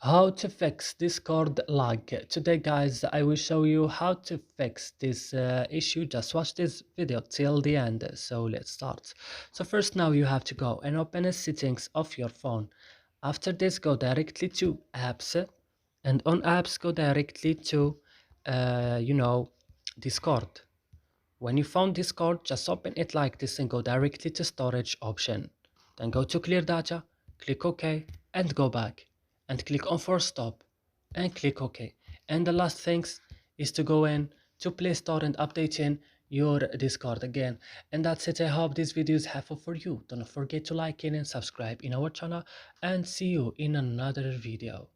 How to fix Discord lag. Today guys, I will show you how to fix this issue. Just watch this video till the end. So let's start. So first, now you have to go and open the settings of your phone. After this, go directly to apps, and on apps go directly to Discord. When you found Discord, just open it like this and go directly to storage option. Then go to clear data, click OK, and go back. And click on force stop, and click OK. And the last things is to go in to Play Store and update in your Discord again. And that's it. I hope this video is helpful for you. Don't forget to like it and subscribe in our channel, and see you in another video.